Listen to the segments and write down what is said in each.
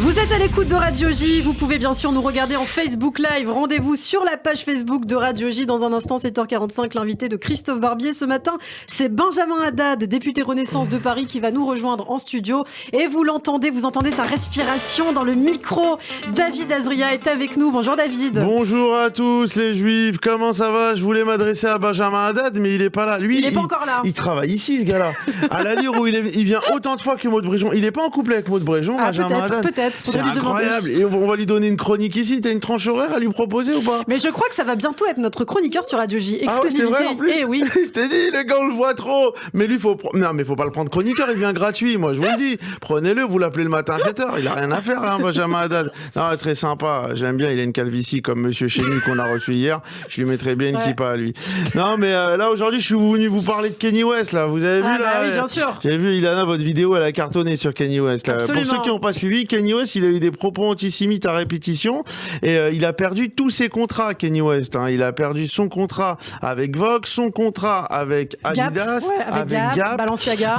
Vous êtes à l'écoute de Radio J, vous pouvez bien sûr nous regarder en Facebook Live. Rendez-vous sur la page Facebook de Radio J. Dans un instant, 7h45, l'invité de Christophe Barbier. Ce matin, c'est Benjamin Haddad, député Renaissance de Paris, qui va nous rejoindre en studio. Et vous l'entendez, vous entendez sa respiration dans le micro. David Azria est avec nous. Bonjour David. Bonjour à tous les Juifs, comment ça va? Je voulais m'adresser à Benjamin Haddad, mais il est pas là. Lui, il est pas encore là. Il travaille ici, ce gars-là. À l'allure où il vient autant de fois que Maud Bréjon. Il est pas en couple avec Maud Bréjon, Benjamin Haddad. Peut-être. C'est incroyable. Et on va lui donner une chronique ici. T'as une tranche horaire à lui proposer ou pas? Mais je crois que ça va bientôt être notre chroniqueur sur Radio J. Exclusivité. Ah ouais, c'est vrai, en plus. Eh oui. Je t'ai dit, les gars, on le voit trop. Mais lui, non, mais faut pas le prendre chroniqueur. Il vient gratuit, moi, je vous le dis. Prenez-le, vous l'appelez le matin à 7h. Il a rien à faire, hein, Benjamin Haddad. Non, très sympa. J'aime bien. Il a une calvitie comme Monsieur Chénu qu'on a reçu hier. Je lui mettrais bien une kippa à lui. Non, mais là, aujourd'hui, je suis venu vous parler de Kenny West, là. Vous avez vu, là? Bah oui, bien sûr. J'ai vu, Ilana, votre vidéo, elle a cartonné sur Kenny West. Là. Pour ceux qui n'ont pas suivi, Kenny West, il a eu des propos antisémites à répétition et il a perdu tous ses contrats, Kenny West. Hein. Il a perdu son contrat avec Vox, son contrat avec Adidas, avec Gap,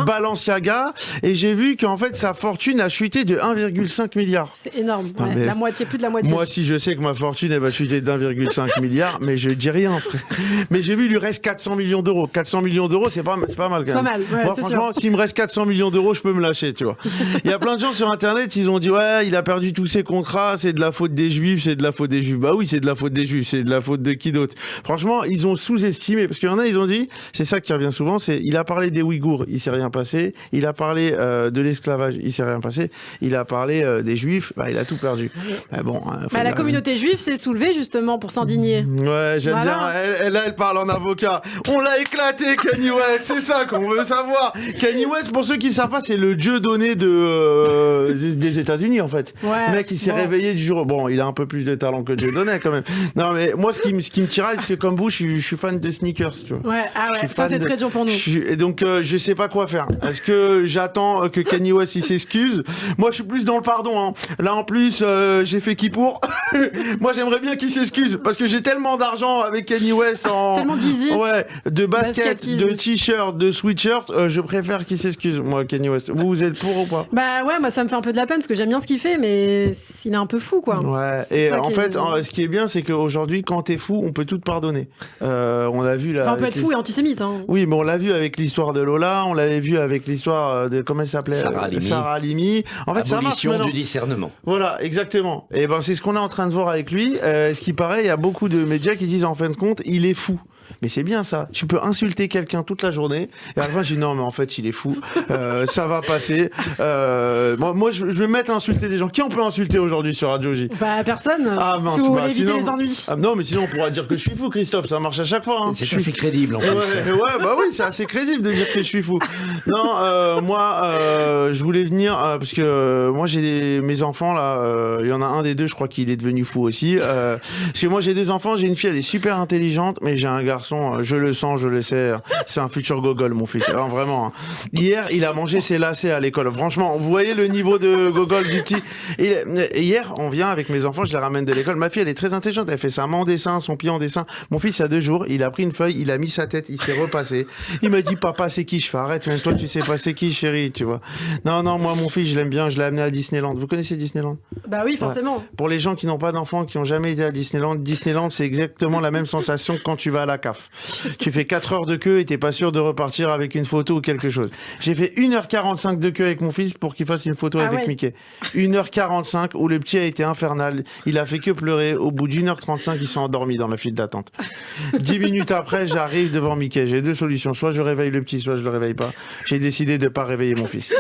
Balenciaga. Et j'ai vu qu'en fait, sa fortune a chuté de 1,5 milliard. C'est énorme. Non, la moitié, plus de la moitié. Moi, si je sais que ma fortune, elle va chuter d'1,5 milliard, mais je dis rien, frère. Mais j'ai vu, il lui reste 400 millions d'euros. 400 millions d'euros, c'est pas mal quand même. C'est pas mal, ouais, moi, franchement, s'il me reste 400 millions d'euros, je peux me lâcher, tu vois. Il y a plein de gens sur Internet, ils ont dit, ouais, il a perdu tous ses contrats, c'est de la faute des Juifs, c'est de la faute des Juifs. Bah oui, c'est de la faute des Juifs, c'est de la faute de qui d'autre? Franchement, ils ont sous-estimé, parce qu'il y en a, ils ont dit, c'est ça qui revient souvent, c'est, il a parlé des Ouïghours, il s'est rien passé. Il a parlé de l'esclavage, il s'est rien passé. Il a parlé des Juifs, bah, il a tout perdu. Bah, bon, la communauté juive s'est soulevée justement pour s'indigner. Ouais, j'aime bien. Elle parle en avocat. On l'a éclaté, Kanye West. C'est ça qu'on veut savoir. Kanye West, pour ceux qui ne savent pas, c'est le dieu donné des États-Unis, en fait. Ouais, le mec, il s'est réveillé du jour. Bon, il a un peu plus de talent que Dieu donné, quand même. Non, mais moi, ce qui me tiraille, parce que comme vous, je suis fan de sneakers, tu vois. Ouais, ça, c'est très dur pour nous. Et donc, je sais pas quoi faire. Est-ce que j'attends que Kanye West, il s'excuse? Moi, je suis plus dans le pardon, hein. Là, en plus, j'ai fait qui pour? Moi, j'aimerais bien qu'il s'excuse, parce que j'ai tellement d'argent avec Kanye West tellement d'easy. Ouais, de basket, de t-shirt, de sweatshirt, je préfère qu'il s'excuse, moi, Kanye West. Vous êtes pour ou pas? Bah ouais, moi ça me fait un peu de la peine parce que j'aime bien ce qu'il fait, mais il est un peu fou, quoi. Ouais, et en fait, ce qui est bien, c'est qu'aujourd'hui, quand t'es fou, on peut tout te pardonner. On l'a vu là. Enfin, on peut être fou et antisémite, hein. Oui, mais on l'a vu avec l'histoire de Lola, on l'avait vu avec l'histoire de, comment elle s'appelait? Sarah Halimi. En fait, ça marche maintenant. Du discernement. Voilà, exactement. Et ben, c'est ce qu'on est en train de voir avec lui. Ce qui paraît, il y a beaucoup de médias qui disent en fin de compte, il est fou. Mais c'est bien ça. Tu peux insulter quelqu'un toute la journée et à la fin je dis non mais en fait il est fou. Ça va passer. Moi je vais mettre à insulter des gens. Qui on peut insulter aujourd'hui sur Radio J? Bah personne. Ah mince. Si vous voulez éviter les ennuis. Non mais sinon on pourra dire que je suis fou, Christophe. Ça marche à chaque fois. Hein. C'est assez crédible en fait. Ouais, bah oui, c'est assez crédible de dire que je suis fou. Non, moi je voulais venir parce que moi j'ai mes enfants là. Il y en a un des deux, je crois qu'il est devenu fou aussi. Parce que moi j'ai des enfants, j'ai une fille, elle est super intelligente, mais j'ai un garçon. Je le sens, je le sais. C'est un futur gogol, mon fils. Alors, vraiment. Hein. Hier, il a mangé ses lacets à l'école. Franchement, vous voyez le niveau de gogol du petit. Et hier, on vient avec mes enfants, je les ramène de l'école. Ma fille, elle est très intelligente. Elle fait sa main en dessin, son pied en dessin. Mon fils, il y a 2 jours, il a pris une feuille, il a mis sa tête, il s'est repassé. Il m'a dit, papa, c'est qui? Je fais, arrête, même toi, tu sais pas c'est qui, chérie, tu vois. Non, moi, mon fils, je l'aime bien. Je l'ai amené à Disneyland. Vous connaissez Disneyland? Bah oui, forcément. Ouais. Pour les gens qui n'ont pas d'enfants, qui n'ont jamais été à Disneyland, c'est exactement la même sensation que quand tu vas à la CAF. Tu fais 4 heures de queue et t'es pas sûr de repartir avec une photo ou quelque chose. J'ai fait 1h45 de queue avec mon fils pour qu'il fasse une photo avec Mickey. 1h45 où le petit a été infernal. Il a fait que pleurer. Au bout d'1h35, il s'est endormi dans la file d'attente. 10 minutes après, j'arrive devant Mickey. J'ai 2 solutions. Soit je réveille le petit, soit je le réveille pas. J'ai décidé de pas réveiller mon fils.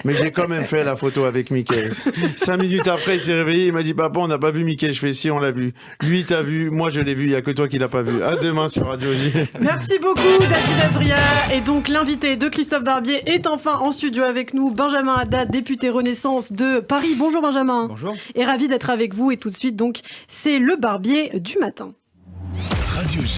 Mais j'ai quand même fait la photo avec Mickey. 5 minutes après, il s'est réveillé. Il m'a dit, papa, on n'a pas vu Mickey. Je fais, si, on l'a vu. Lui, t'as vu. Moi, je l'ai vu. Il y a que toi qui l'as pas vu. À demain sur Radio J. Merci beaucoup David Azria. Et donc l'invité de Christophe Barbier est enfin en studio avec nous, Benjamin Haddad, député Renaissance de Paris. Bonjour Benjamin. Bonjour. Et ravi d'être avec vous. Et tout de suite donc c'est le Barbier du matin. Radio J.